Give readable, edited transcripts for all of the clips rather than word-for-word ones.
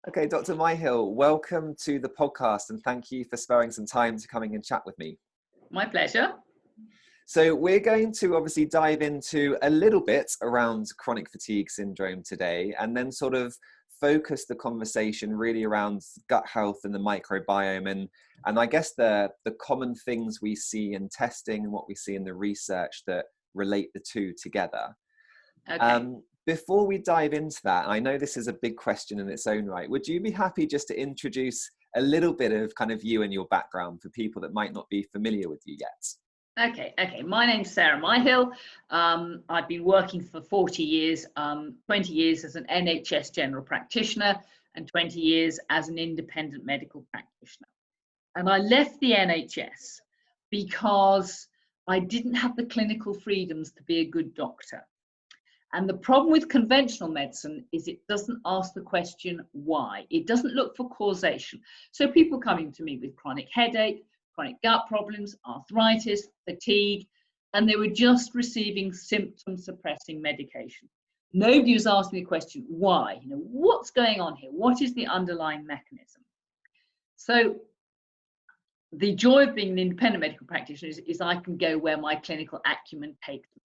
Okay, Dr. Myhill, welcome to the podcast and thank you for sparing some time to coming and chat with me. My pleasure. So we're going to obviously dive into a little bit around chronic fatigue syndrome today and then sort of focus the conversation really around gut health and the microbiome and I guess the common things we see in testing and what we see in the research that relate the two together. Okay. Before we dive into that, I know this is a big question in its own right. Would you be happy just to introduce a little bit of kind of you and your background for people that might not be familiar with you yet? Okay. My name's Sarah Myhill. I've been working for 40 years, 20 years as an NHS general practitioner and 20 years as an independent medical practitioner. And I left the NHS because I didn't have the clinical freedoms to be a good doctor. And the problem with conventional medicine is it doesn't ask the question why. It doesn't look for causation. So people coming to me with chronic headache, chronic gut problems, arthritis, fatigue, and they were just receiving symptom suppressing medication. Nobody was asking the question why. What's going on here? What is the underlying mechanism? So the joy of being an independent medical practitioner is I can go where my clinical acumen takes me.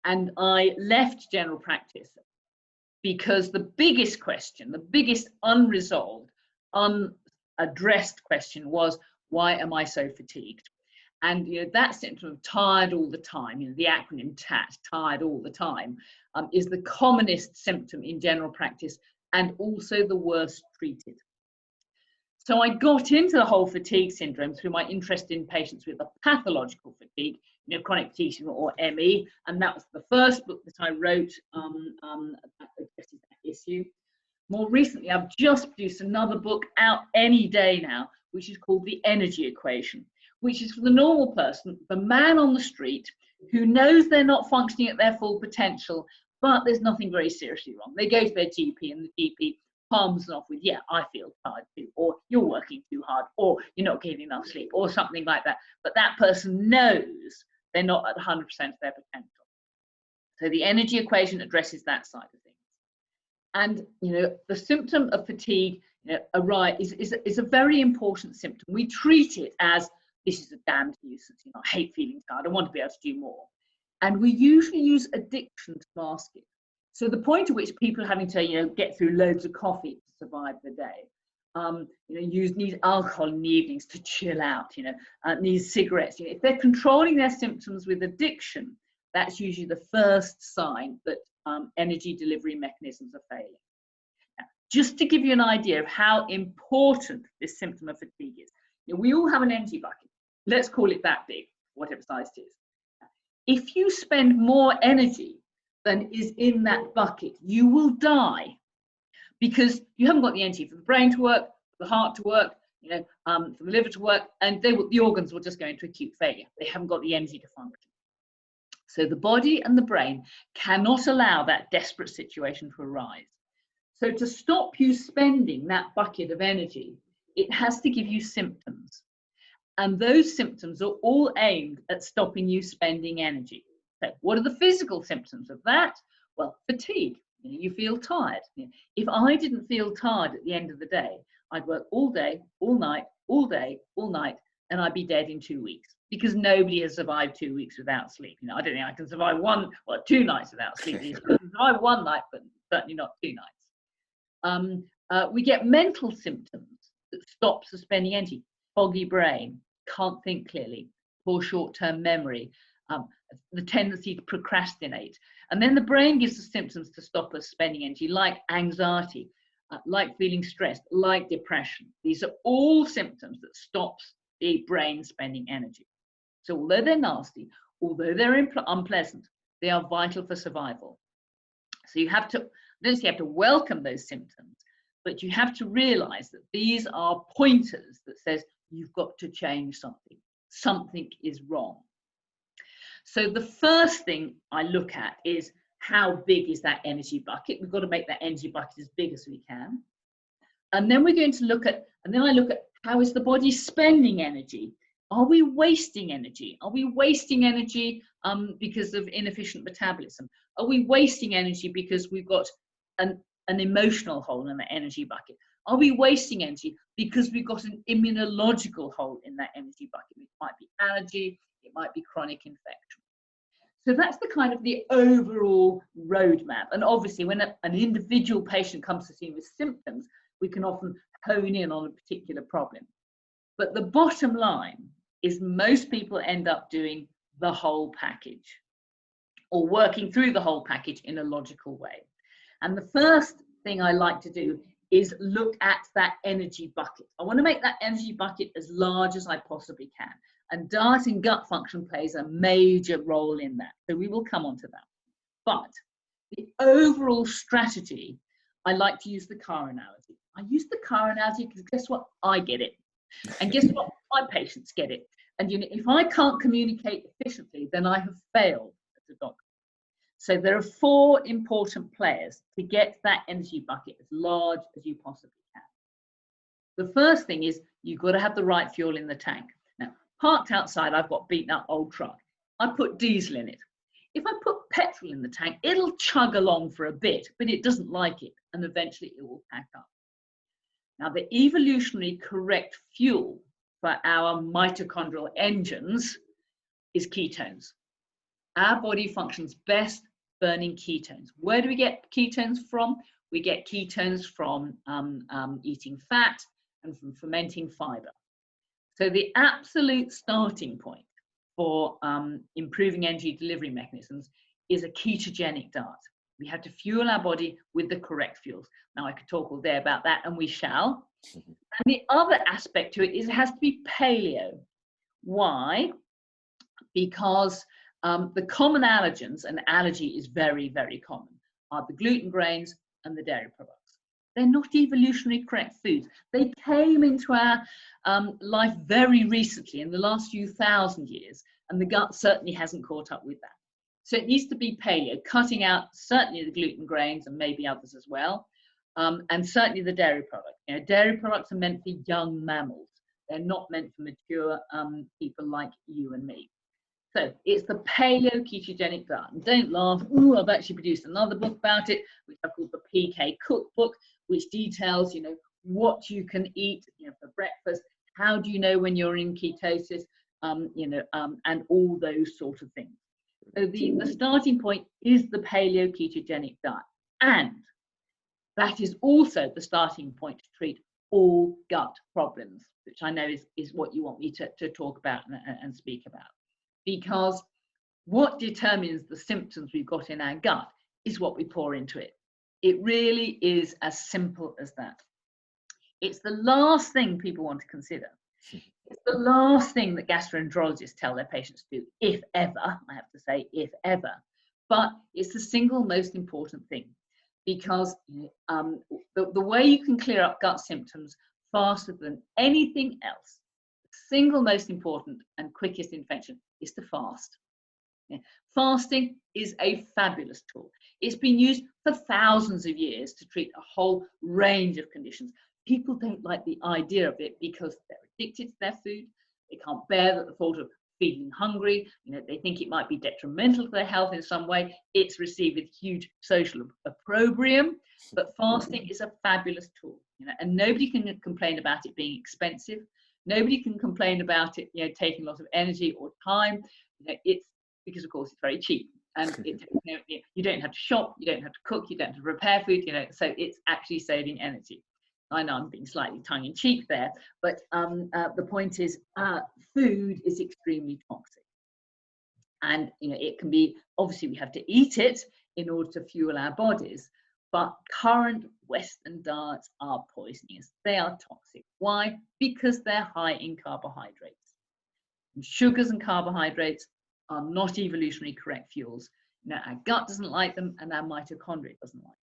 And I left general practice because the biggest question, the biggest unresolved, unaddressed question was, why am I so fatigued? And that symptom of tired all the time, the acronym TAT, tired all the time, is the commonest symptom in general practice and also the worst treated. So I got into the whole fatigue syndrome through my interest in patients with a pathological fatigue, chronic fatigue syndrome or ME, and that was the first book that I wrote that addresses that issue. More recently, I've just produced another book out any day now, which is called The Energy Equation, which is for the normal person, the man on the street who knows they're not functioning at their full potential, but there's nothing very seriously wrong. They go to their GP and the GP palms them off with, yeah, I feel tired too, or you're working too hard, or you're not getting enough sleep, or something like that. But that person knows they're not at 100% of their potential. So the energy equation addresses that side of things. And, the symptom of fatigue is a very important symptom. We treat it as, this is a damned nuisance, I hate feeling tired, I want to be able to do more. And we usually use addiction to mask it. So the point at which people are having to, get through loads of coffee to survive the day, need alcohol in the evenings to chill out, need cigarettes. If they're controlling their symptoms with addiction, that's usually the first sign that energy delivery mechanisms are failing. Now, just to give you an idea of how important this symptom of fatigue is, we all have an energy bucket. Let's call it that big, whatever size it is. If you spend more energy than is in that bucket, you will die because you haven't got the energy for the brain to work, for the heart to work, for the liver to work, and the organs will just go into acute failure. They haven't got the energy to function. So the body and the brain cannot allow that desperate situation to arise. So to stop you spending that bucket of energy, it has to give you symptoms. And those symptoms are all aimed at stopping you spending energy. So what are the physical symptoms of that? Well, fatigue. You feel tired. If I didn't feel tired at the end of the day, I'd work all day, all night, all day, all night, and I'd be dead in 2 weeks because nobody has survived 2 weeks without sleep. I don't think I can survive 2 nights without sleep. I can survive one night, but certainly not 2 nights. We get mental symptoms that stop spending energy. Foggy brain, can't think clearly, poor short-term memory, the tendency to procrastinate. And then the brain gives us symptoms to stop us spending energy, like anxiety, like feeling stressed, like depression. These are all symptoms that stops the brain spending energy. So although they're nasty, although they're unpleasant, they are vital for survival. So you have to, I don't say you have to welcome those symptoms, but you have to realize that these are pointers that says you've got to change something. Something is wrong. So the first thing I look at is how big is that energy bucket? We've got to make that energy bucket as big as we can. And then we're going to look at, and then I look at how is the body spending energy? Are we wasting energy? Are we wasting energy because of inefficient metabolism? Are we wasting energy because we've got an an emotional hole in the energy bucket? Are we wasting energy because we've got an immunological hole in that energy bucket? It might be allergy, it might be chronic infection. So that's the kind of the overall roadmap. And obviously, when an individual patient comes to see me with symptoms, we can often hone in on a particular problem. But the bottom line is most people end up doing the whole package or working through the whole package in a logical way. And the first thing I like to do is look at that energy bucket. I want to make that energy bucket as large as I possibly can. And diet and gut function plays a major role in that. So we will come on to that. But the overall strategy, I like to use the car analogy. I use the car analogy because guess what? I get it. And guess what? My patients get it. And you know, if I can't communicate efficiently, then I have failed as a doctor. So there are 4 important players to get that energy bucket as large as you possibly can. The first thing is you've got to have the right fuel in the tank. Now, parked outside, I've got a beaten up old truck. I put diesel in it. If I put petrol in the tank, it'll chug along for a bit, but it doesn't like it, and eventually it will pack up. Now, the evolutionary correct fuel for our mitochondrial engines is ketones. Our body functions best burning ketones. Where do we get ketones from? We get ketones from eating fat and from fermenting fiber. So the absolute starting point for improving energy delivery mechanisms is a ketogenic diet. We have to fuel our body with the correct fuels. Now, I could talk all day about that, and we shall. And the other aspect to it is it has to be paleo. Why? Because the common allergens, and allergy is very, very common, are the gluten grains and the dairy products. They're not evolutionary correct foods. They came into our life very recently, in the last few thousand years, and the gut certainly hasn't caught up with that. So it needs to be paleo, cutting out certainly the gluten grains and maybe others as well, and certainly the dairy products. You know, dairy products are meant for young mammals. They're not meant for mature people like you and me. So it's the paleo ketogenic diet. And don't laugh. Ooh, I've actually produced another book about it, which I've called the PK Cookbook, which details, you know, what you can eat, you know, for breakfast. How do you know when you're in ketosis? And all those sort of things. So the starting point is the paleo ketogenic diet, and that is also the starting point to treat all gut problems, which I know is what you want me to talk about and speak about. Because what determines the symptoms we've got in our gut is what we pour into it. It really is as simple as that. It's the last thing people want to consider. It's the last thing that gastroenterologists tell their patients to do, if ever, I have to say, if ever. But it's the single most important thing, because the way you can clear up gut symptoms faster than anything else, the single most important and quickest intervention is to fast. Yeah. Fasting is a fabulous tool. It's been used for thousands of years to treat a whole range of conditions. People don't like the idea of it because they're addicted to their food. They can't bear the thought of feeling hungry. You know, they think it might be detrimental to their health in some way. It's received with huge social opprobrium, but fasting is a fabulous tool. You know, and nobody can complain about it being expensive. Nobody can complain about it, you know, taking a lot of energy or time. You know, it's because, of course, it's very cheap, and it, you know, you don't have to shop, you don't have to cook, you don't have to prepare food. You know, so it's actually saving energy. I know I'm being slightly tongue-in-cheek there, but the point is, food is extremely toxic, and you know, it can be, obviously we have to eat it in order to fuel our bodies, but current Western diets are poisonous. They are toxic. Why? Because they're high in carbohydrates. And sugars and carbohydrates are not evolutionary correct fuels. Now, our gut doesn't like them, and our mitochondria doesn't like them.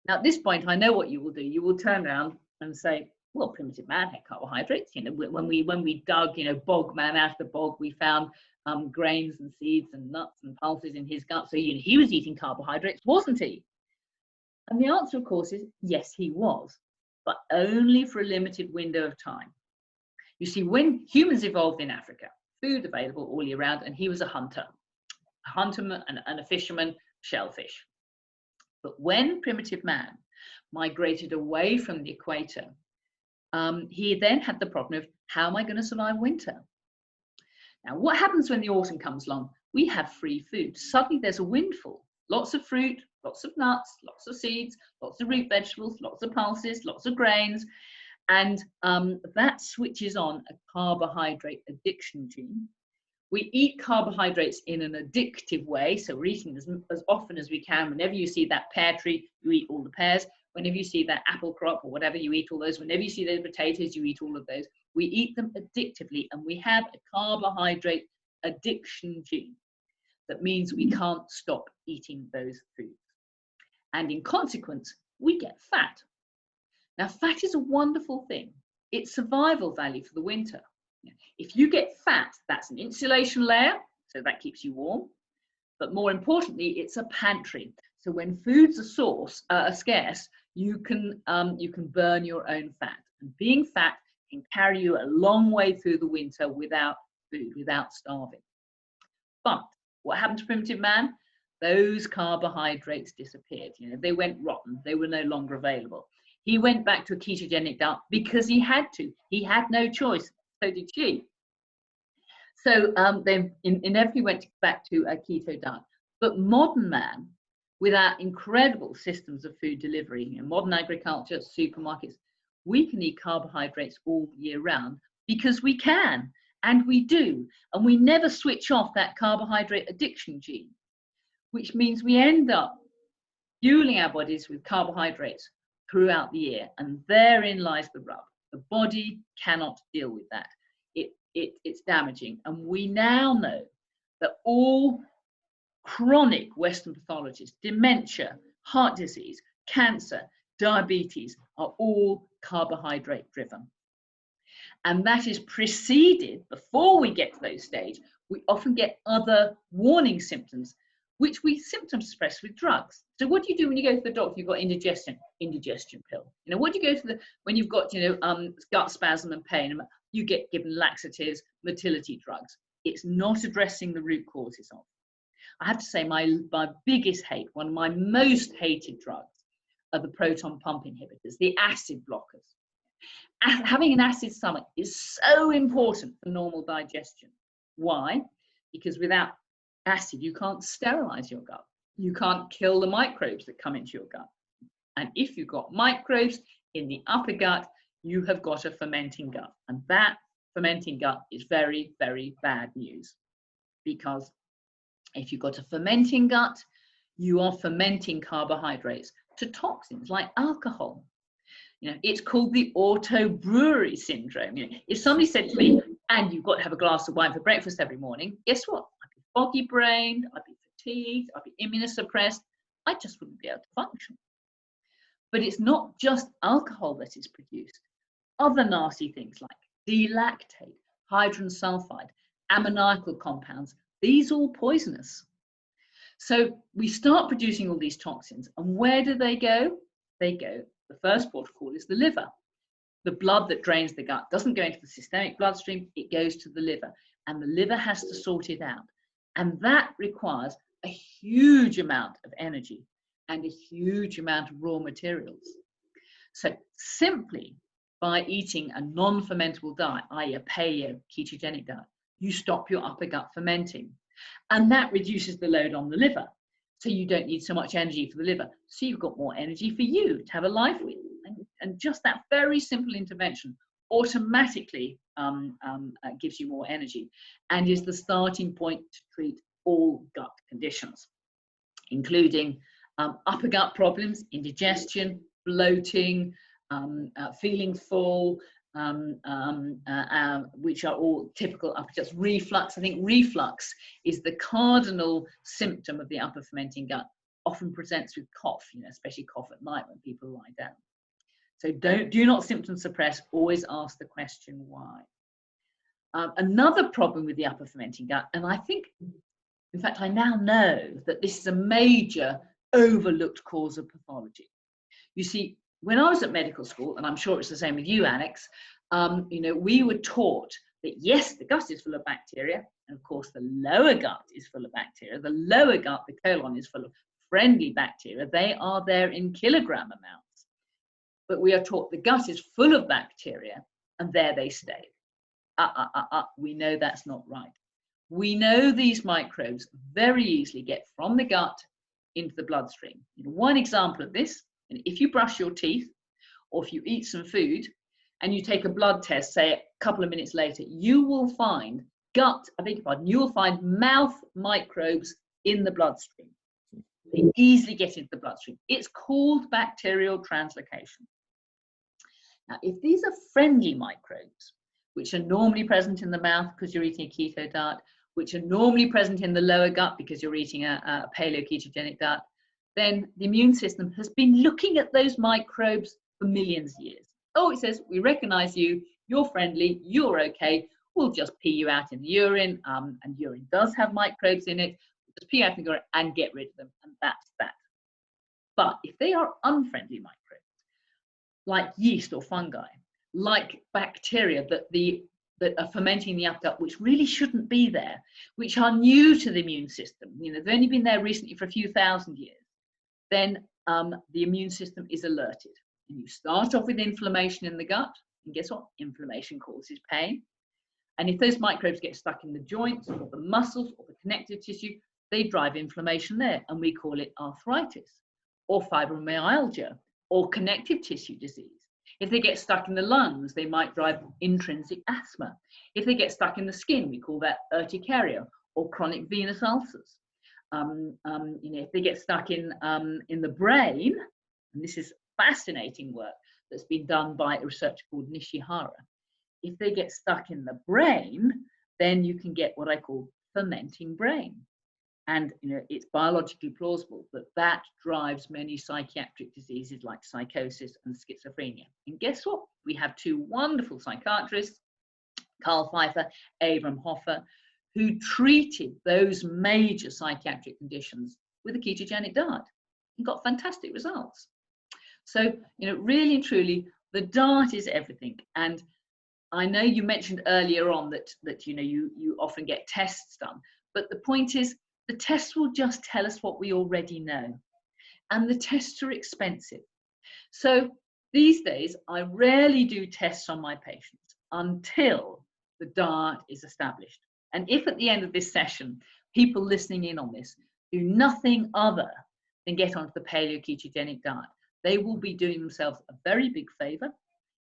Now, at this point, I know what you will do. You will turn around and say, well, primitive man had carbohydrates. You know, when we dug, you know, bog man out of the bog, we found grains and seeds and nuts and pulses in his gut. So, you know, he was eating carbohydrates, wasn't he? And the answer, of course, is yes, he was, but only for a limited window of time. You see, when humans evolved in Africa, food available all year round, and he was a hunter and a fisherman, shellfish. But when primitive man migrated away from the equator, he then had the problem of, how am I going to survive winter? Now, what happens when the autumn comes along? We have free food. Suddenly there's a windfall. Lots of fruit, lots of nuts, lots of seeds, lots of root vegetables, lots of pulses, lots of grains. And that switches on a carbohydrate addiction gene. We eat carbohydrates in an addictive way. So we're eating as often as we can. Whenever you see that pear tree, you eat all the pears. Whenever you see that apple crop or whatever, you eat all those. Whenever you see those potatoes, you eat all of those. We eat them addictively, and we have a carbohydrate addiction gene. That means we can't stop eating those foods. And in consequence, we get fat. Now, fat is a wonderful thing. It's survival value for the winter. If you get fat, that's an insulation layer, so that keeps you warm. But more importantly, it's a pantry. So when foods are scarce, you can burn your own fat. And being fat can carry you a long way through the winter without food, without starving. But what happened to primitive man? Those carbohydrates disappeared. They went rotten. They were no longer available. He went back to a ketogenic diet because he had to. He had no choice. So did she. So they inevitably went back to a keto diet. But modern man, with our incredible systems of food delivery, modern agriculture, supermarkets, we can eat carbohydrates all year round because we can, and we do. And we never switch off that carbohydrate addiction gene, which means we end up fueling our bodies with carbohydrates throughout the year. And therein lies the rub. The body cannot deal with that. It's damaging. And we now know that all chronic Western pathologies, dementia, heart disease, cancer, diabetes, are all carbohydrate driven. And that is preceded, before we get to those stages, we often get other warning symptoms, which we symptom suppress with drugs. So what do you do when you go to the doctor? You've got indigestion pill. What do you go to when you've got gut spasm and pain? You get given laxatives, motility drugs. It's not addressing the root causes of. I have to say my biggest hate, one of my most hated drugs, are the proton pump inhibitors, the acid blockers. Having an acid stomach is so important for normal digestion. Why? Because without acid, you can't sterilize your gut. You can't kill the microbes that come into your gut. And if you've got microbes in the upper gut, you have got a fermenting gut. And that fermenting gut is very, very bad news. Because if you've got a fermenting gut, you are fermenting carbohydrates to toxins like alcohol. It's called the auto-brewery syndrome. If somebody said to me, and you've got to have a glass of wine for breakfast every morning, guess what? I'd be foggy-brained, I'd be fatigued, I'd be immunosuppressed. I just wouldn't be able to function. But it's not just alcohol that is produced. Other nasty things like D-lactate, hydrogen sulfide, ammoniacal compounds, these are all poisonous. So we start producing all these toxins, and where do they go? They go, the first port of call is the liver. The blood that drains the gut doesn't go into the systemic bloodstream, it goes to the liver, and the liver has to sort it out. And that requires a huge amount of energy and a huge amount of raw materials. So simply by eating a non-fermentable diet, i.e. a paleo ketogenic diet, you stop your upper gut fermenting. And that reduces the load on the liver. So you don't need so much energy for the liver. So you've got more energy for you to have a life with. And just that very simple intervention automatically gives you more energy and is the starting point to treat all gut conditions, including upper gut problems, indigestion, bloating, feeling full, which are all typical upper gut. Reflux. I think reflux is the cardinal symptom of the upper fermenting gut. Often presents with cough, especially cough at night when people lie down. So do not symptom suppress. Always ask the question why. Another problem with the upper fermenting gut, and I think, in fact, I now know that this is a major overlooked cause of pathology. You see, when I was at medical school, and I'm sure it's the same with you, Alex, we were taught that yes, the gut is full of bacteria, and of course the lower gut is full of bacteria. The lower gut, the colon, is full of friendly bacteria. They are there in kilogram amounts. But we are taught the gut is full of bacteria and there they stay. We know that's not right. We know these microbes very easily get from the gut into the bloodstream. One example of this, if you brush your teeth or if you eat some food and you take a blood test, say a couple of minutes later, you will find you will find mouth microbes in the bloodstream. They easily get into the bloodstream. It's called bacterial translocation. Now, if these are friendly microbes, which are normally present in the mouth because you're eating a keto diet, which are normally present in the lower gut because you're eating a paleo ketogenic diet, then the immune system has been looking at those microbes for millions of years. Oh, it says, we recognize you, you're friendly, you're okay, we'll just pee you out in the urine, and urine does have microbes in it, just pee out in the urine and get rid of them, and that's that. But if they are unfriendly microbes, like yeast or fungi, like bacteria that are fermenting the upper gut, which really shouldn't be there, which are new to the immune system, they've only been there recently for a few thousand years, then the immune system is alerted. And you start off with inflammation in the gut, and guess what? Inflammation causes pain. And if those microbes get stuck in the joints or the muscles or the connective tissue, they drive inflammation there, and we call it arthritis or fibromyalgia or connective tissue disease. If they get stuck in the lungs, they might drive intrinsic asthma. If they get stuck in the skin, we call that urticaria or chronic venous ulcers. If they get stuck in the brain, and this is fascinating work that's been done by a researcher called Nishihara. If they get stuck in the brain, then you can get what I call fermenting brain. And it's biologically plausible that drives many psychiatric diseases like psychosis and schizophrenia. And guess what? We have two wonderful psychiatrists, Carl Pfeiffer, Abraham Hoffer, who treated those major psychiatric conditions with a ketogenic diet and got fantastic results. So, really and truly, the diet is everything. And I know you mentioned earlier on that you often get tests done, but the point is, the tests will just tell us what we already know. And the tests are expensive. So these days, I rarely do tests on my patients until the diet is established. And if at the end of this session, people listening in on this do nothing other than get onto the paleo ketogenic diet, they will be doing themselves a very big favor,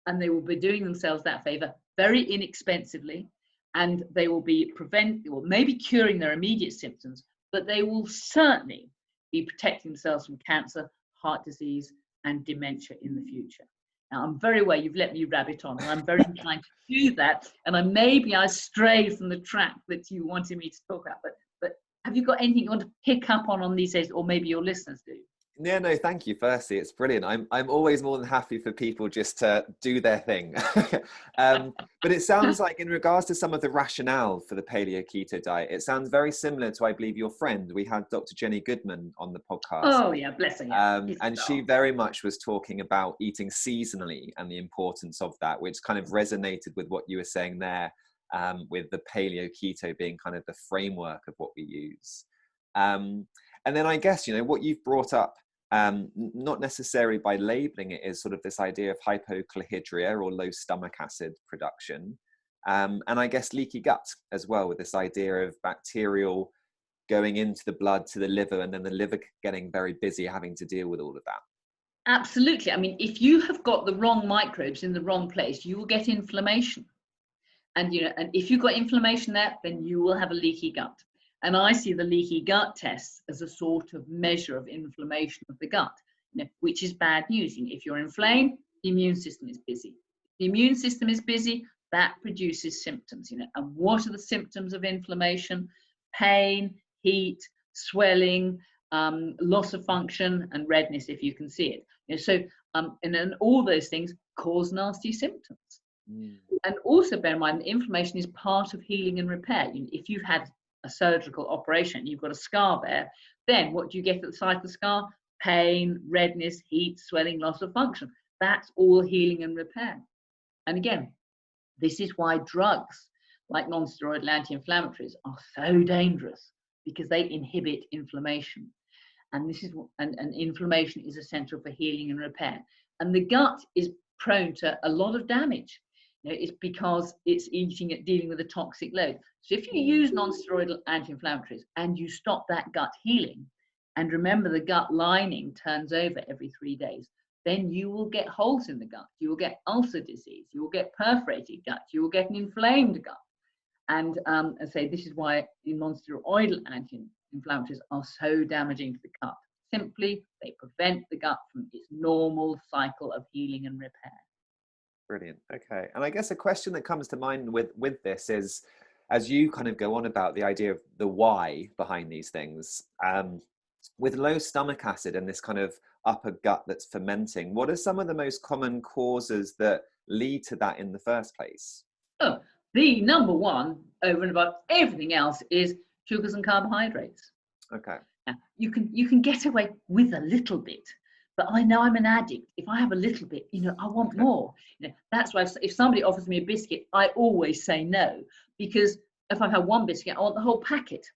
and they will be doing themselves that favor very inexpensively, and they will be or maybe curing their immediate symptoms, but they will certainly be protecting themselves from cancer, heart disease, and dementia in the future. Now, I'm very aware you've let me rabbit on, and I'm very inclined to do that, and maybe I strayed from the track that you wanted me to talk about, but have you got anything you want to pick up on these days, or maybe your listeners do? Yeah, no, thank you. Firstly, it's brilliant. I'm always more than happy for people just to do their thing. But it sounds like in regards to some of the rationale for the paleo keto diet, it sounds very similar to, I believe, your friend. We had Dr. Jenny Goodman on the podcast. Oh yeah, bless her. And she very much was talking about eating seasonally and the importance of that, which kind of resonated with what you were saying there, with the paleo keto being kind of the framework of what we use. And then I guess, what you've brought up, not necessarily by labeling it, is sort of this idea of hypochlorhydria or low stomach acid production. And I guess leaky gut as well, with this idea of bacterial going into the blood to the liver, and then the liver getting very busy having to deal with all of that. Absolutely. I mean, if you have got the wrong microbes in the wrong place, you will get inflammation. And, and if you've got inflammation there, then you will have a leaky gut. And I see the leaky gut tests as a sort of measure of inflammation of the gut, which is bad news. If you're inflamed, the immune system is busy. The immune system is busy, that produces symptoms. And what are the symptoms of inflammation? Pain, heat, swelling, loss of function, and redness, if you can see it. And then all those things cause nasty symptoms. And also bear in mind, inflammation is part of healing and repair. If you've had a surgical operation, you've got a scar there, then what do you get at the site of the scar? Pain, redness, heat, swelling, loss of function. That's all healing and repair. And again, this is why drugs like non-steroidal anti-inflammatories are so dangerous, because they inhibit inflammation. And this is and inflammation is essential for healing and repair. And the gut is prone to a lot of damage. It's because it's dealing with a toxic load. So if you use non-steroidal anti-inflammatories and you stop that gut healing, and remember the gut lining turns over every 3 days, then you will get holes in the gut. You will get ulcer disease. You will get perforated gut. You will get an inflamed gut. And I say this is why the non-steroidal anti-inflammatories are so damaging to the gut. Simply, they prevent the gut from its normal cycle of healing and repair. Brilliant. Okay. And I guess a question that comes to mind with this is, as you kind of go on about the idea of the why behind these things, with low stomach acid and this kind of upper gut that's fermenting, what are some of the most common causes that lead to that in the first place? Oh, the number one over and above everything else is sugars and carbohydrates. Okay. Now, you can get away with a little bit, but I know I'm an addict. If I have a little bit, I want more. That's why if somebody offers me a biscuit, I always say no, because if I have one biscuit, I want the whole packet.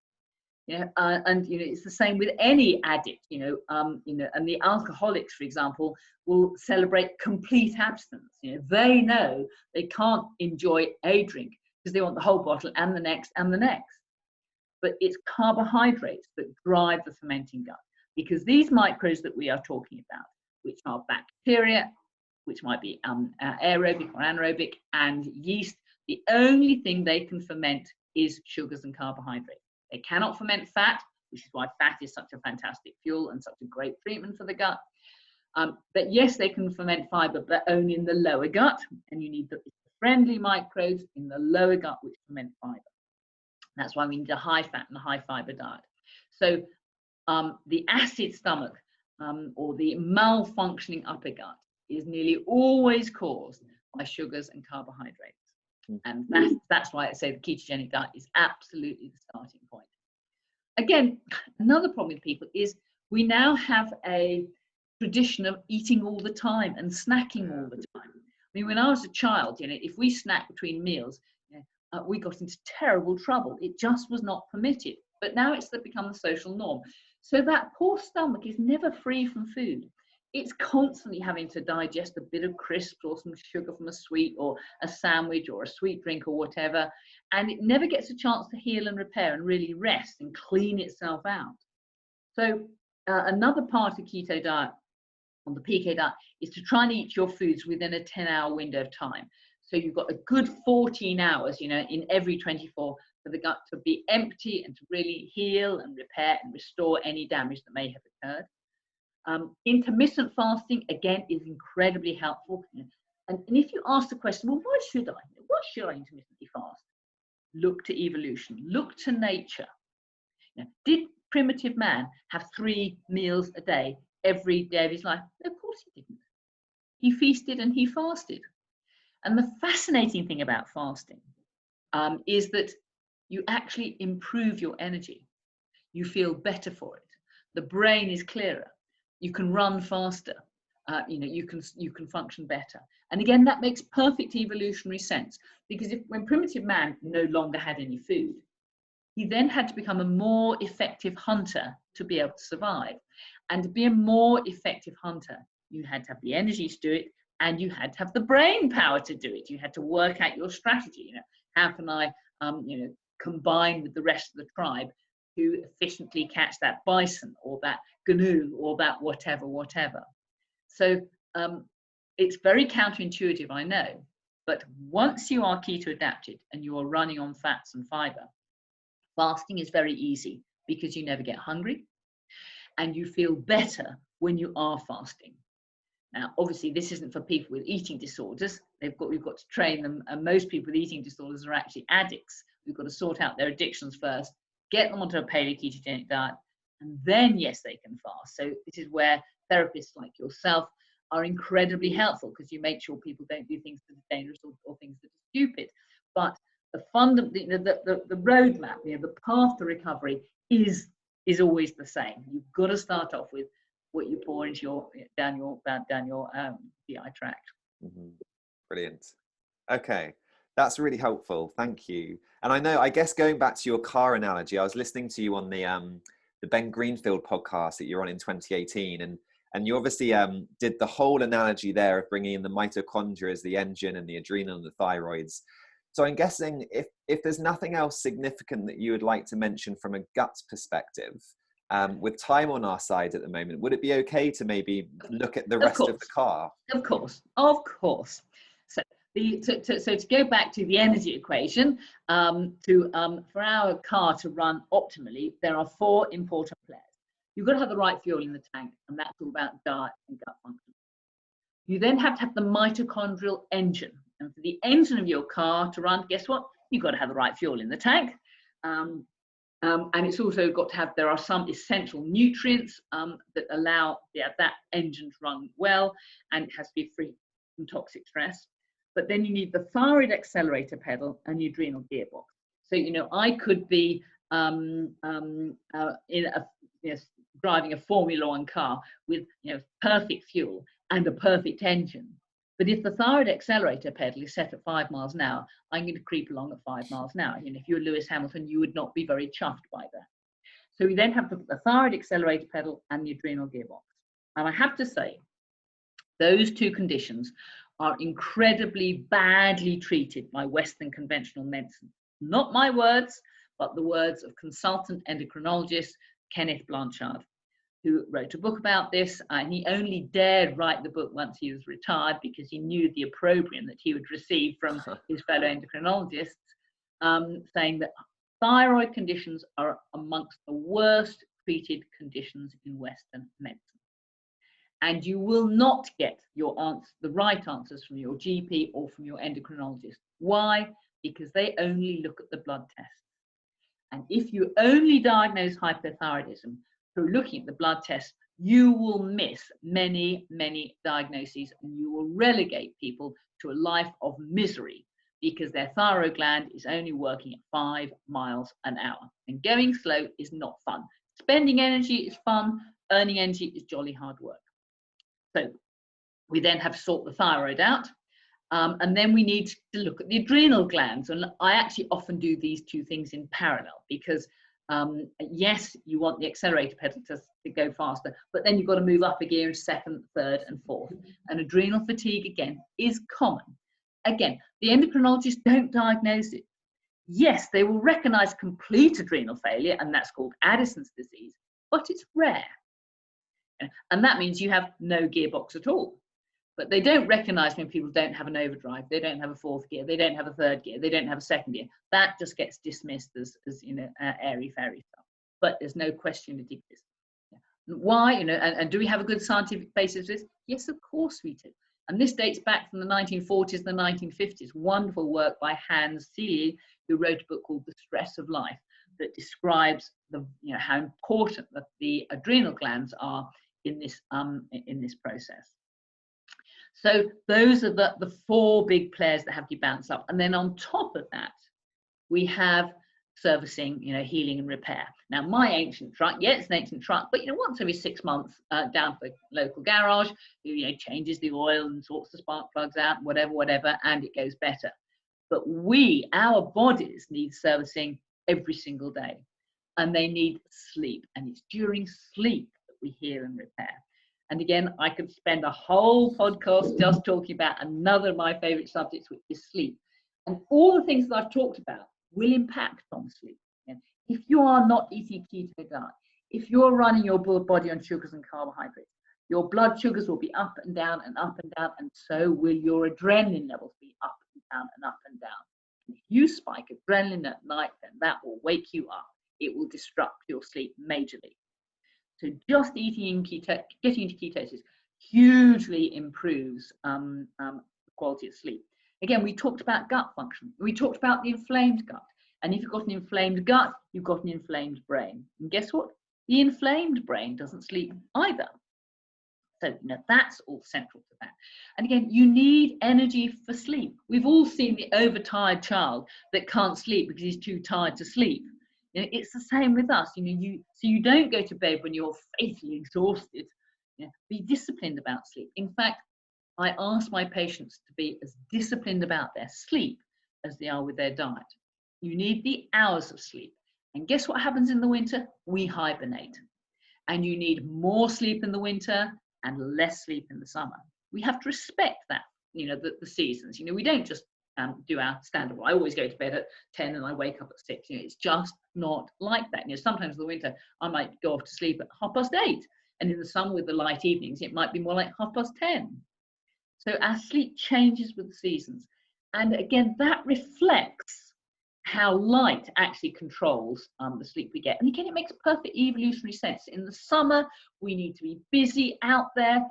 And it's the same with any addict. And the alcoholics, for example, will celebrate complete abstinence. They know they can't enjoy a drink because they want the whole bottle and the next and the next. But it's carbohydrates that drive the fermenting gut, because these microbes that we are talking about, which are bacteria, which might be aerobic or anaerobic, and yeast, the only thing they can ferment is sugars and carbohydrates. They cannot ferment fat, which is why fat is such a fantastic fuel and such a great treatment for the gut. But yes, they can ferment fiber, but only in the lower gut, and you need the friendly microbes in the lower gut which ferment fiber. That's why we need a high fat and a high fiber diet. So the acid stomach or the malfunctioning upper gut is nearly always caused by sugars and carbohydrates. And that's why I say the ketogenic diet is absolutely the starting point. Again, another problem with people is we now have a tradition of eating all the time and snacking all the time. I mean, when I was a child, if we snacked between meals, we got into terrible trouble. It just was not permitted. But now it's become the social norm. So that poor stomach is never free from food. It's constantly having to digest a bit of crisps or some sugar from a sweet or a sandwich or a sweet drink or whatever. And it never gets a chance to heal and repair and really rest and clean itself out. So another part of keto diet, on the PK diet, is to try and eat your foods within a 10-hour window of time. So you've got a good 14 hours, in every 24 for the gut to be empty and to really heal and repair and restore any damage that may have occurred. Intermittent fasting, again, is incredibly helpful. And if you ask the question, well, why should I intermittently fast? Look to evolution, look to nature. Did primitive man have 3 meals a day every day of his life? No, of course he didn't. He feasted and he fasted. And the fascinating thing about fasting is that you actually improve your energy. You feel better for it. The brain is clearer. You can run faster. You can function better. And again, that makes perfect evolutionary sense, because when primitive man no longer had any food, he then had to become a more effective hunter to be able to survive. And to be a more effective hunter, you had to have the energy to do it, and you had to have the brain power to do it. You had to work out your strategy. How can I, combine with the rest of the tribe to efficiently catch that bison or that gnu or that whatever. So it's very counterintuitive, I know, but once you are keto adapted and you are running on fats and fiber, fasting is very easy because you never get hungry and you feel better when you are fasting. Now, obviously, this isn't for people with eating disorders. We've got to train them, and most people with eating disorders are actually addicts. We've got to sort out their addictions first, get them onto a paleo ketogenic diet, and then, yes, they can fast. So this is where therapists like yourself are incredibly helpful, because you make sure people don't do things that are dangerous or things that are stupid. But the roadmap, the path to recovery is always the same. You've got to start off with what you pour into down your GI tract. Mm-hmm. Brilliant. Okay, that's really helpful. Thank you. And I guess going back to your car analogy, I was listening to you on the Ben Greenfield podcast that you're on in 2018, and And you obviously did the whole analogy there of bringing in the mitochondria as the engine and the adrenal and the thyroids. So I'm guessing if there's nothing else significant that you would like to mention from a gut perspective, with time on our side at the moment, would it be okay to maybe look at the rest of the car? Of course. So to go back to the energy equation, for our car to run optimally, there are 4 important players. You've got to have the right fuel in the tank, and that's all about diet and gut function. You then have to have the mitochondrial engine. And for the engine of your car to run, guess what? You've got to have the right fuel in the tank. And it's also got to have, there are some essential nutrients that allow that engine to run well, and it has to be free from toxic stress. But then you need the thyroid accelerator pedal and the adrenal gearbox. So, I could be driving a Formula One car with perfect fuel and a perfect engine. But if the thyroid accelerator pedal is set at 5 miles an hour, I'm going to creep along at 5 miles an hour. If you're Lewis Hamilton, you would not be very chuffed by that. So we then have the thyroid accelerator pedal and the adrenal gearbox. And I have to say, those 2 conditions are incredibly badly treated by Western conventional medicine. Not my words, but the words of consultant endocrinologist Kenneth Blanchard, who wrote a book about this, and he only dared write the book once he was retired because he knew the opprobrium that he would receive from his fellow endocrinologists, saying that thyroid conditions are amongst the worst treated conditions in Western medicine. And you will not get the right answers from your GP or from your endocrinologist. Why? Because they only look at the blood tests. And if you only diagnose hypothyroidism through looking at the blood tests, you will miss many, many diagnoses, and you will relegate people to a life of misery because their thyroid gland is only working at 5 miles an hour. And going slow is not fun. Spending energy is fun. Earning energy is jolly hard work. So we then have to sort the thyroid out. And then we need to look at the adrenal glands. And I actually often do these 2 things in parallel because yes, you want the accelerator pedal to go faster, but then you've got to move up a gear in 2nd, 3rd, and 4th. And adrenal fatigue, again, is common. Again, the endocrinologists don't diagnose it. Yes, they will recognize complete adrenal failure, and that's called Addison's disease, but it's rare. And that means you have no gearbox at all. But they don't recognize when people don't have an overdrive, they don't have a 4th gear, they don't have a 3rd gear, they don't have a 2nd gear. That just gets dismissed as airy-fairy stuff. But there's no question it exists. Why? And do we have a good scientific basis for this? Yes, of course we do. And this dates back from the 1940s and the 1950s. Wonderful work by Hans Selye, who wrote a book called The Stress of Life, that describes how important the adrenal glands are in this process. So those are the 4 big players that have to balance up. And then on top of that, we have servicing, healing and repair. Now, my ancient truck, it's an ancient truck, but once every 6 months, down to the local garage, changes the oil and sorts the spark plugs out, whatever, and it goes better. But our bodies need servicing every single day, and they need sleep. And it's during sleep that we heal and repair. And again, I could spend a whole podcast just talking about another of my favorite subjects, which is sleep. And all the things that I've talked about will impact on sleep. If you are not eating keto diet, if you're running your body on sugars and carbohydrates, your blood sugars will be up and down and up and down, and so will your adrenaline levels be up and down and up and down. And if you spike adrenaline at night, then that will wake you up. It will disrupt your sleep majorly. So just getting into ketosis hugely improves the quality of sleep. Again, we talked about gut function. We talked about the inflamed gut. And if you've got an inflamed gut, you've got an inflamed brain. And guess what? The inflamed brain doesn't sleep either. So that's all central to that. And again, you need energy for sleep. We've all seen the overtired child that can't sleep because he's too tired to sleep. It's the same with us. So you don't go to bed when you're fatally exhausted. Be disciplined about sleep. In fact, I ask my patients to be as disciplined about their sleep as they are with their diet. You need the hours of sleep. And guess what happens in the winter? We hibernate. And you need more sleep in the winter and less sleep in the summer. We have to respect that, the seasons. We don't just do our standard. I always go to bed at 10 and I wake up at 6. It's just not like that. Sometimes in the winter I might go off to sleep at 8:30, and in the summer with the light evenings it might be more like 10:30. So our sleep changes with the seasons, and again that reflects how light actually controls the sleep we get. And again, it makes perfect evolutionary sense. In the summer we need to be busy out there,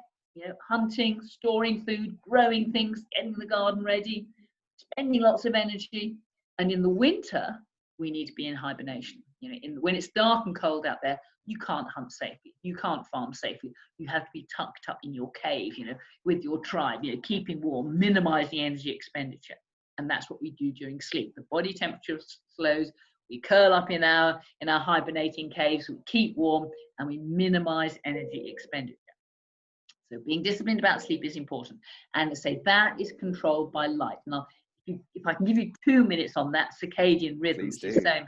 hunting, storing food, growing things, getting the garden ready, spending lots of energy. And in the winter we need to be in hibernation. When it's dark and cold out there, you can't hunt safely, you can't farm safely. You have to be tucked up in your cave, with your tribe, keeping warm, minimizing energy expenditure. And that's what we do during sleep. The body temperature slows, we curl up in our hibernating caves, we keep warm, and we minimize energy expenditure. So being disciplined about sleep is important. And to say that is controlled by light. Now, if I can give you 2 minutes on that circadian rhythm, which is so important.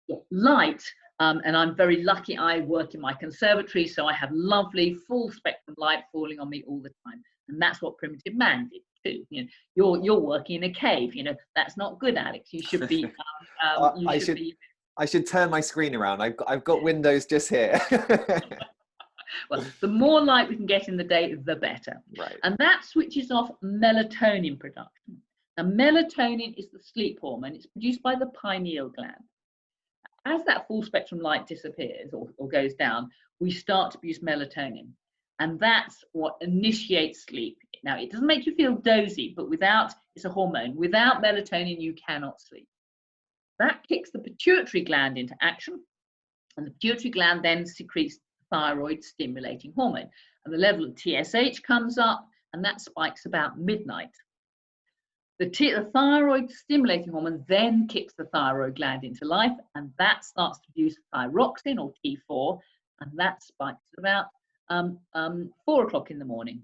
Yeah, light, and I'm very lucky, I work in my conservatory, so I have lovely full spectrum light falling on me all the time. And that's what primitive man did too. You're working in a cave, that's not good, Alex. You should be I should turn my screen around. I've got windows just here. Well, the more light we can get in the day, the better. Right. And that switches off melatonin production. Now, melatonin is the sleep hormone. It's produced by the pineal gland. As that full spectrum light disappears or goes down, we start to produce melatonin. And that's what initiates sleep. Now, it doesn't make you feel dozy, but it's a hormone. Without melatonin, you cannot sleep. That kicks the pituitary gland into action. And the pituitary gland then secretes thyroid stimulating hormone. And the level of TSH comes up, and that spikes about midnight. The thyroid stimulating hormone then kicks the thyroid gland into life, and that starts to produce thyroxine, or T4, and that spikes at about 4 o'clock in the morning.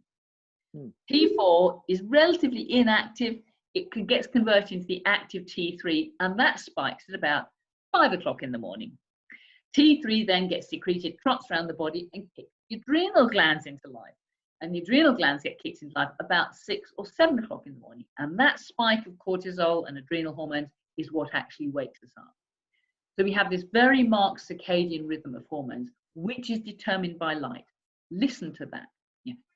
T4 is relatively inactive. It gets converted into the active T3, and that spikes at about 5 o'clock in the morning. T3 then gets secreted, trots around the body, and kicks the adrenal glands into life. And the adrenal glands get kicked into life about 6 or 7 o'clock in the morning. And that spike of cortisol and adrenal hormones is what actually wakes us up. So we have this very marked circadian rhythm of hormones, which is determined by light. Listen to that.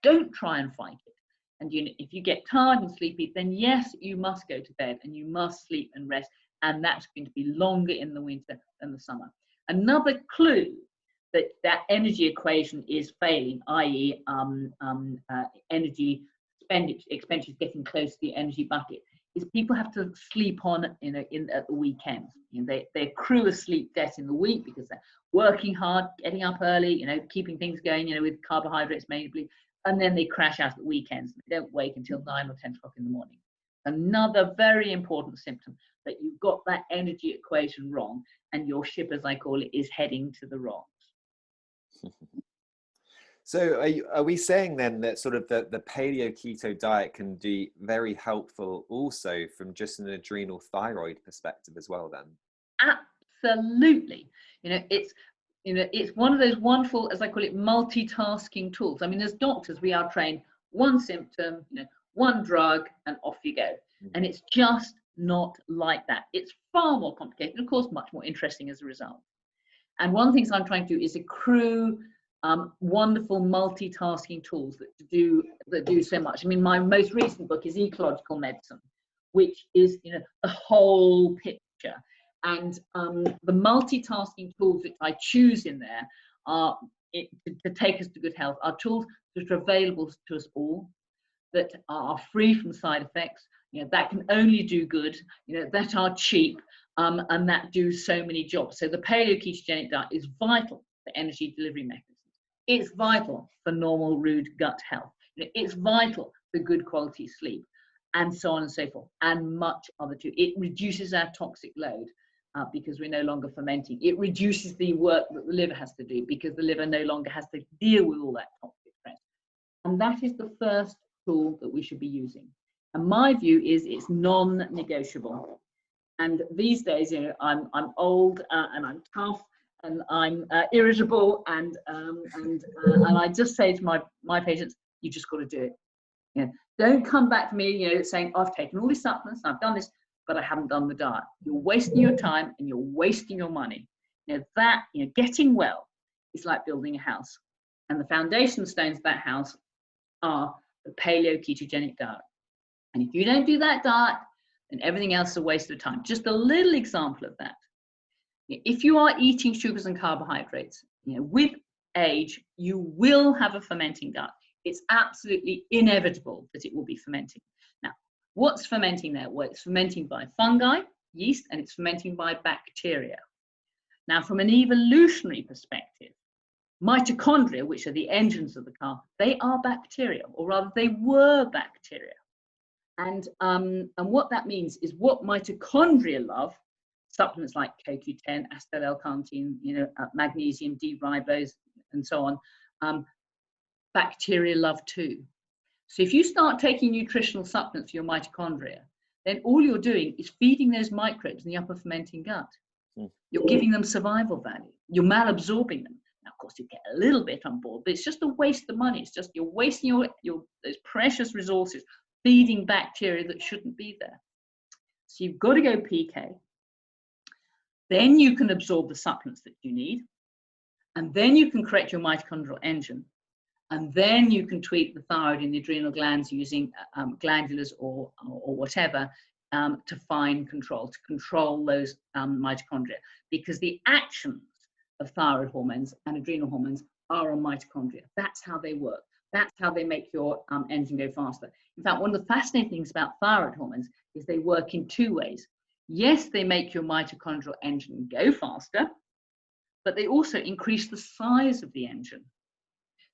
Don't try and fight it. And if you get tired and sleepy, then yes, you must go to bed and you must sleep and rest. And that's going to be longer in the winter than the summer. Another clue that energy equation is failing, i.e. energy expenditure is getting close to the energy bucket, is people have to sleep on at the weekends. They accrue a sleep debt in the week because they're working hard, getting up early, keeping things going, with carbohydrates mainly, and then they crash out at the weekends. They don't wake until 9 or 10 o'clock in the morning. Another very important symptom that you've got that energy equation wrong, and your ship, as I call it, is heading to the wrongs. So are we saying then that sort of the paleo keto diet can be very helpful also from just an adrenal thyroid perspective as well then? Absolutely. It's one of those wonderful, as I call it, multitasking tools. I mean, as doctors, we are trained one symptom, one drug, and off you go. And it's just not like that. It's far more complicated, and of course, much more interesting as a result. And one of the things I'm trying to do is accrue wonderful multitasking tools that do so much. I mean, my most recent book is Ecological Medicine, which is the whole picture. And the multitasking tools which I choose in there are to take us to good health, are tools that are available to us all, that are free from side effects, that can only do good, that are cheap, and that do so many jobs. So the paleo ketogenic diet is vital for energy delivery mechanisms. It's vital for normal rude gut health. It's vital for good quality sleep, and so on and so forth, and much other too. It reduces our toxic load because we're no longer fermenting. It reduces the work that the liver has to do because the liver no longer has to deal with all that toxic stress. And that is the first tool that we should be using. And my view is it's non-negotiable. And these days, I'm old and I'm tough, and I'm irritable, and I just say to my patients, you just got to do it. You know, don't come back to me, you know, saying, I've taken all these supplements, I've done this, but I haven't done the diet. You're wasting your time and you're wasting your money. You know, that, you know, getting well is like building a house. And the foundation stones of that house are the paleo ketogenic diet. And if you don't do that diet, then everything else is a waste of time. Just a little example of that. If you are eating sugars and carbohydrates, you know, with age, you will have a fermenting gut. It's absolutely inevitable that it will be fermenting. Now, what's fermenting there? Well, it's fermenting by fungi, yeast, and it's fermenting by bacteria. Now, from an evolutionary perspective, mitochondria, which are the engines of the car, they are bacteria, or rather they were bacteria. And what that means is what mitochondria love, supplements like CoQ10, acetyl L-carnitine, you know, magnesium, D-ribose, and so on, bacteria love too. So if you start taking nutritional supplements for your mitochondria, then all you're doing is feeding those microbes in the upper fermenting gut. You're giving them survival value. You're malabsorbing them. Now, of course, you get a little bit on board, but it's just a waste of money. It's just you're wasting those precious resources feeding bacteria that shouldn't be there. So you've got to go PK. Then you can absorb the supplements that you need. And then you can correct your mitochondrial engine. And then you can tweak the thyroid and the adrenal glands using glandulars or whatever to find control, to control those mitochondria. Because the actions of thyroid hormones and adrenal hormones are on mitochondria. That's how they work. That's how they make your engine go faster. In fact, one of the fascinating things about thyroid hormones is they work in two ways. Yes, they make your mitochondrial engine go faster, but they also increase the size of the engine.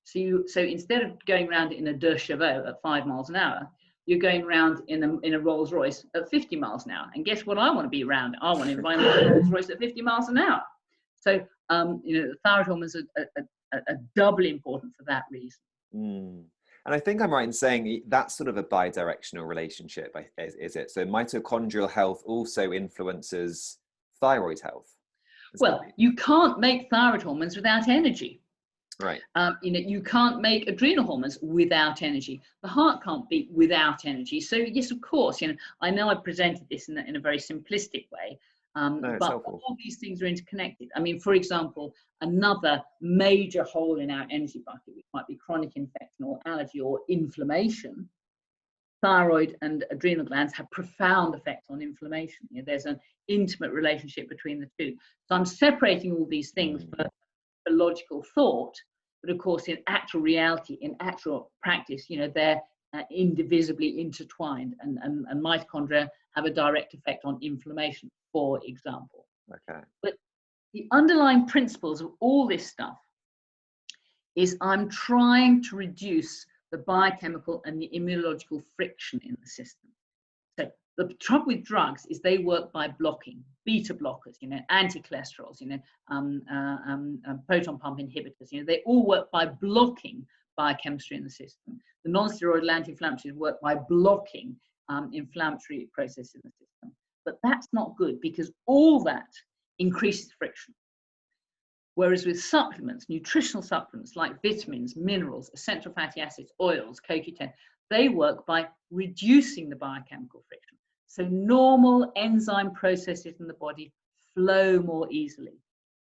So instead of going around in a deux chevaux at 5 miles an hour, you're going around in a Rolls Royce at 50 miles an hour. And guess what I want to be around? I want to ride a Rolls Royce at 50 miles an hour. So, you know, the thyroid hormones are doubly important for that reason. And I think I'm right in saying that's sort of a bi-directional relationship, is it? So mitochondrial health also influences thyroid health. Well, you can't make thyroid hormones without energy. Right. You know, you can't make adrenal hormones without energy. The heart can't beat without energy. So yes, of course, you know, I know I presented this in a very simplistic way, but helpful. all these things are interconnected. I mean, for example, another major hole in our energy bucket, which might be chronic infection or allergy or inflammation, thyroid and adrenal glands have profound effects on inflammation. You know, there's an intimate relationship between the two. So I'm separating all these things for logical thought, but of course in actual reality, in actual practice, you know, they're indivisibly intertwined, and mitochondria have a direct effect on inflammation, for example. Okay. But the underlying principles of all this stuff is I'm trying to reduce the biochemical and the immunological friction in the system. So the trouble with drugs is they work by blocking, beta blockers, you know, anti-cholesterols, you know, proton pump inhibitors, you know, they all work by blocking biochemistry in the system. The non-steroidal anti-inflammatories work by blocking inflammatory processes in the system. But that's not good because all that increases friction. Whereas with supplements, nutritional supplements like vitamins, minerals, essential fatty acids, oils, CoQ10, they work by reducing the biochemical friction. So normal enzyme processes in the body flow more easily.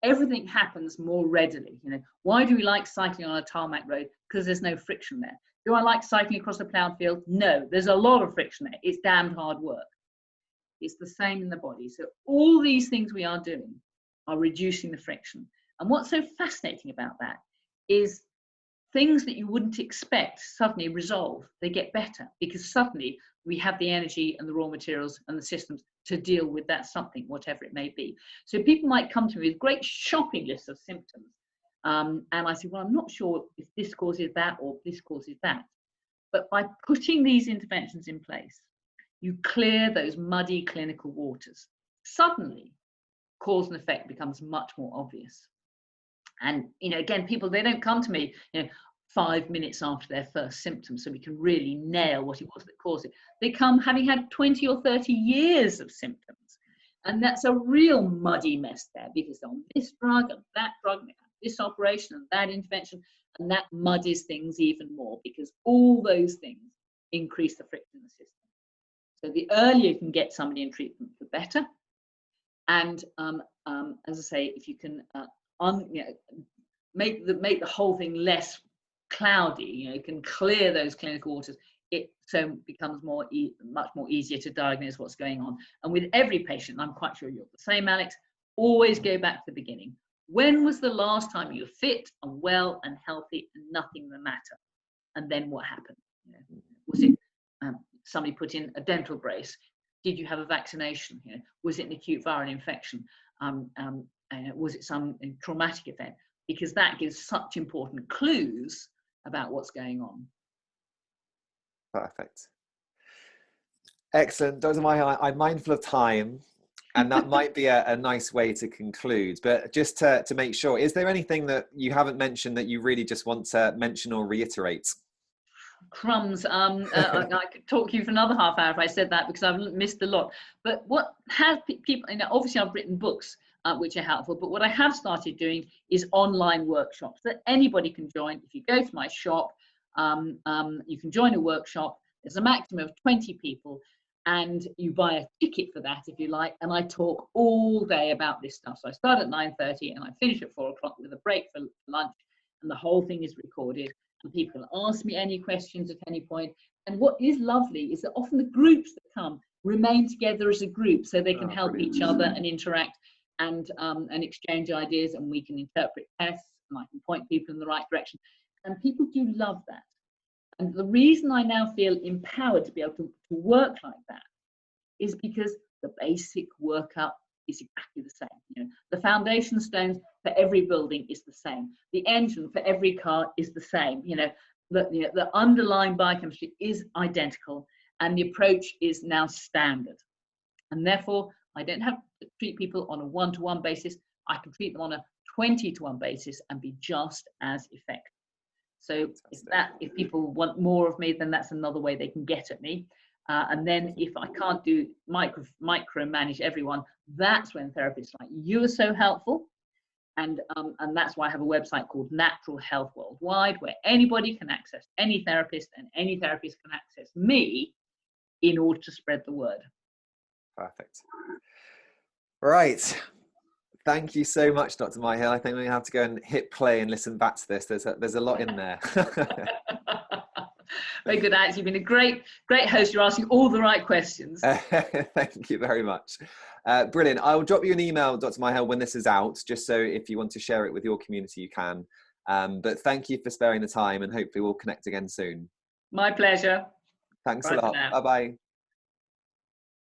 Everything happens more readily. You know, why do we like cycling on a tarmac road? Because there's no friction there. Do I like cycling across a ploughed field? No, there's a lot of friction there. It's damned hard work. It's the same in the body. So all these things we are doing are reducing the friction. And what's so fascinating about that is things that you wouldn't expect suddenly resolve. They get better because suddenly we have the energy and the raw materials and the systems to deal with that something, whatever it may be. So people might come to me with great shopping lists of symptoms. And I say, well, I'm not sure if this causes that or this causes that. But by putting these interventions in place, you clear those muddy clinical waters. Suddenly, cause and effect becomes much more obvious. And, you know, again, people, they don't come to me, you know, 5 minutes after their first symptoms, so we can really nail what it was that caused it. They come having had 20 or 30 years of symptoms. And that's a real muddy mess there, because on this drug and that drug, and this operation and that intervention, and that muddies things even more, because all those things increase the friction in the system. So the earlier you can get somebody in treatment, the better. And as I say, if you can make the whole thing less cloudy, you can clear those clinical waters, it so becomes much more easier to diagnose what's going on. And with every patient, I'm quite sure you're the same, Alex, always go back to the beginning. When was the last time you were fit and well and healthy and nothing the matter? And then what happened? Was it somebody put in a dental brace? Did you have a vaccination? Was it an acute viral infection? Was it some traumatic event? Because that gives such important clues about what's going on. Perfect. Excellent. Dr. Myhill, I'm mindful of time, and that might be a nice way to conclude. But just to make sure, is there anything that you haven't mentioned that you really just want to mention or reiterate? Crumbs. I could talk to you for another half hour if I said that, because I've missed a lot. But what has people, obviously I've written books which are helpful, but what I have started doing is online workshops that anybody can join. If you go to my shop, you can join a workshop. There's a maximum of 20 people, and you buy a ticket for that if you like, and I talk all day about this stuff. So I start at 9:30 and I finish at 4 o'clock with a break for lunch, and the whole thing is recorded, and people can ask me any questions at any point. And what is lovely is that often the groups that come remain together as a group, so they can help each other and interact and exchange ideas, and we can interpret tests, and I can point people in the right direction. And people do love that. And the reason I now feel empowered to be able to work like that is because the basic workup is exactly the same. The foundation stones for every building is the same. The engine for every car is the same. The underlying biochemistry is identical, and the approach is now standard. And therefore, I don't have to treat people on a 1-to-1 basis. I can treat them on a 20-to-1 basis and be just as effective. So if people want more of me, then that's another way they can get at me. And then if I can't do micromanage everyone, that's when therapists like you are so helpful. And that's why I have a website called Natural Health Worldwide, where anybody can access any therapist, and any therapist can access me in order to spread the word. Perfect. Right. Thank you so much, Dr. Myhill. I think we have to go and hit play and listen back to this. There's a lot in there. Very good, Alex. You've been a great host. You're asking all the right questions. Thank you very much. Brilliant. I will drop you an email, Dr. Myhill, when this is out, just so if you want to share it with your community, you can. But thank you for sparing the time, and hopefully we'll connect again soon. My pleasure. Thanks a lot. Bye-bye.